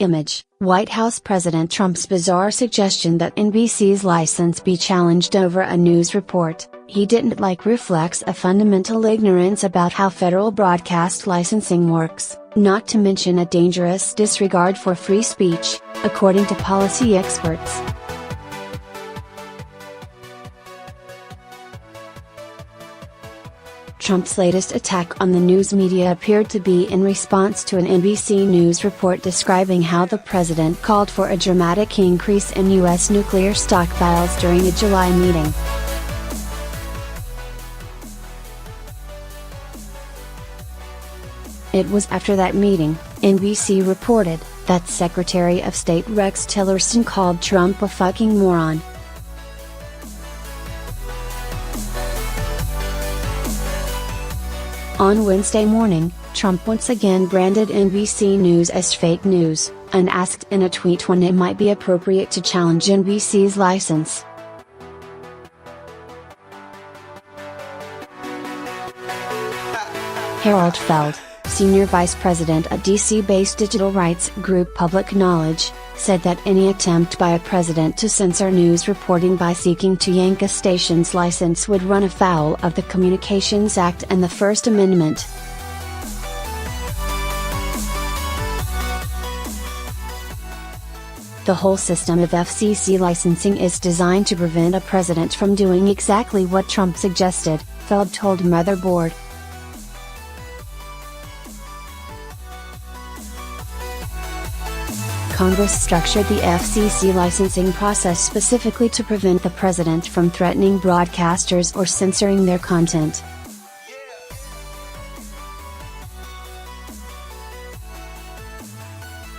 image. White House President Trump's bizarre suggestion that NBC's license be challenged over a news report he didn't like reflects a fundamental ignorance about how federal broadcast licensing works, not to mention a dangerous disregard for free speech, according to policy experts. Trump's latest attack on the news media appeared to be in response to an NBC News report describing how the president called for a dramatic increase in U.S. nuclear stockpiles during a July meeting. It was after that meeting, NBC reported, that Secretary of State Rex Tillerson called Trump a fucking moron. On Wednesday morning, Trump once again branded NBC News as fake news, and asked in a tweet when it might be appropriate to challenge NBC's license. Harold Feld, senior vice president at DC-based digital rights group Public Knowledge, said that any attempt by a president to censor news reporting by seeking to yank a station's license would run afoul of the Communications Act and the First Amendment. The whole system of FCC licensing is designed to prevent a president from doing exactly what Trump suggested, Feld told Motherboard. Congress structured the FCC licensing process specifically to prevent the president from threatening broadcasters or censoring their content.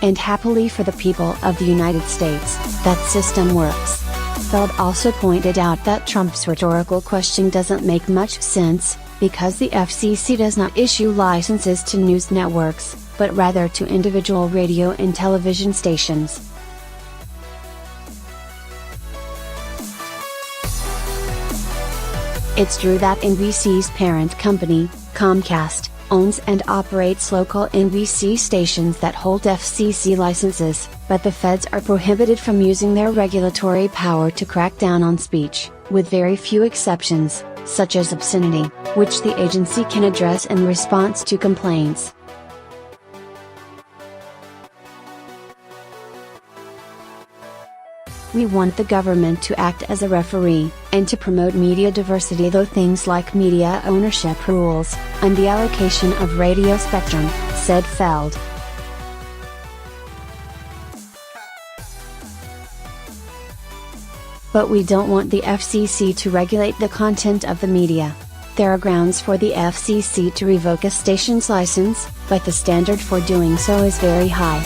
And happily for the people of the United States, that system works. Feld also pointed out that Trump's rhetorical question doesn't make much sense, because the FCC does not issue licenses to news networks, but rather to individual radio and television stations. It's true that NBC's parent company, Comcast, owns and operates local NBC stations that hold FCC licenses, but the feds are prohibited from using their regulatory power to crack down on speech, with very few exceptions, such as obscenity, which the agency can address in response to complaints. We want the government to act as a referee, and to promote media diversity, though things like media ownership rules, and the allocation of radio spectrum, said Feld. But we don't want the FCC to regulate the content of the media. There are grounds for the FCC to revoke a station's license, but the standard for doing so is very high.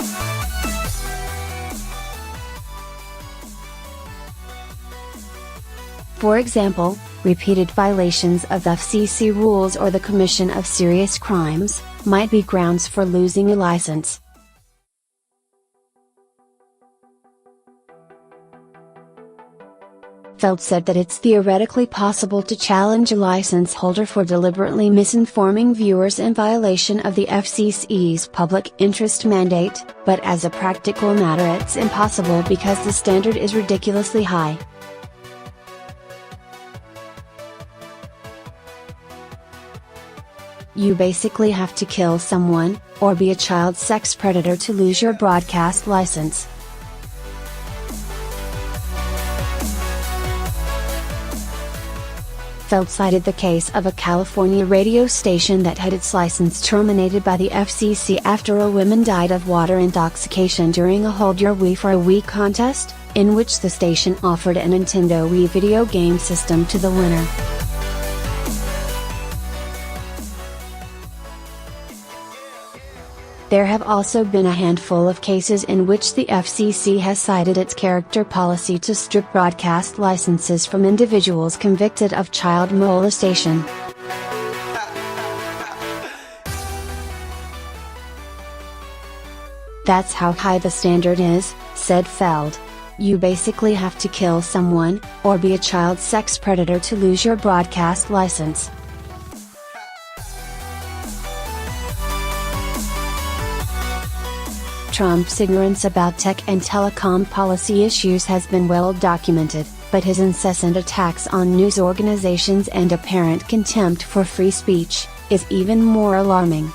For example, repeated violations of FCC rules or the commission of serious crimes might be grounds for losing a license. Feld said that it's theoretically possible to challenge a license holder for deliberately misinforming viewers in violation of the FCC's public interest mandate, but as a practical matter it's impossible because the standard is ridiculously high. You basically have to kill someone, or be a child sex predator to lose your broadcast license. Feld cited the case of a California radio station that had its license terminated by the FCC after a woman died of water intoxication during a Hold Your Wii for a Wii contest, in which the station offered a Nintendo Wii video game system to the winner. There have also been a handful of cases in which the FCC has cited its character policy to strip broadcast licenses from individuals convicted of child molestation. That's how high the standard is, said Feld. You basically have to kill someone, or be a child sex predator to lose your broadcast license. Trump's ignorance about tech and telecom policy issues has been well documented, but his incessant attacks on news organizations and apparent contempt for free speech is even more alarming.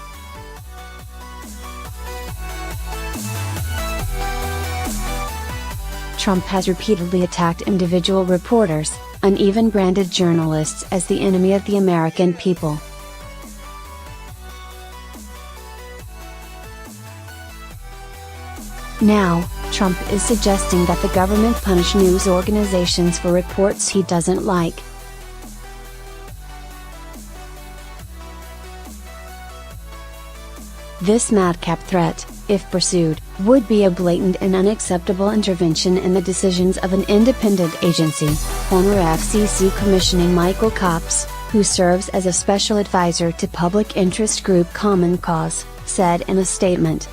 Trump has repeatedly attacked individual reporters, and even branded journalists as the enemy of the American people. Now, Trump is suggesting that the government punish news organizations for reports he doesn't like. This madcap threat, if pursued, would be a blatant and unacceptable intervention in the decisions of an independent agency, former FCC Commissioner Michael Copps, who serves as a special advisor to public interest group Common Cause, said in a statement.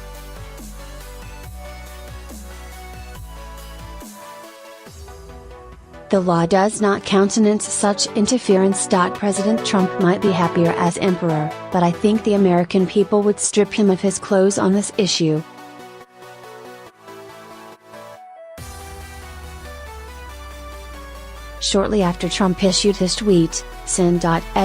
The law does not countenance such interference. President Trump might be happier as emperor, but I think the American people would strip him of his clothes on this issue. Shortly after Trump issued his tweet, Sen.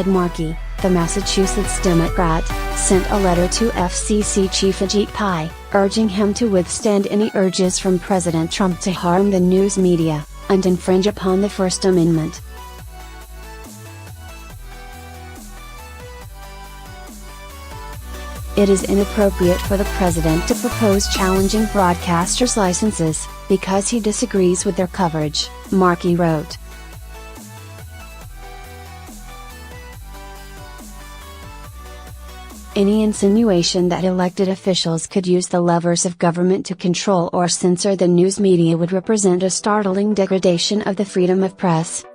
Markey, the Massachusetts Democrat, sent a letter to FCC Chief Ajit Pai, urging him to withstand any urges from President Trump to harm the news media and infringe upon the First Amendment. It is inappropriate for the president to propose challenging broadcasters' licenses, because he disagrees with their coverage, Markey wrote. Any insinuation that elected officials could use the levers of government to control or censor the news media would represent a startling degradation of the freedom of press,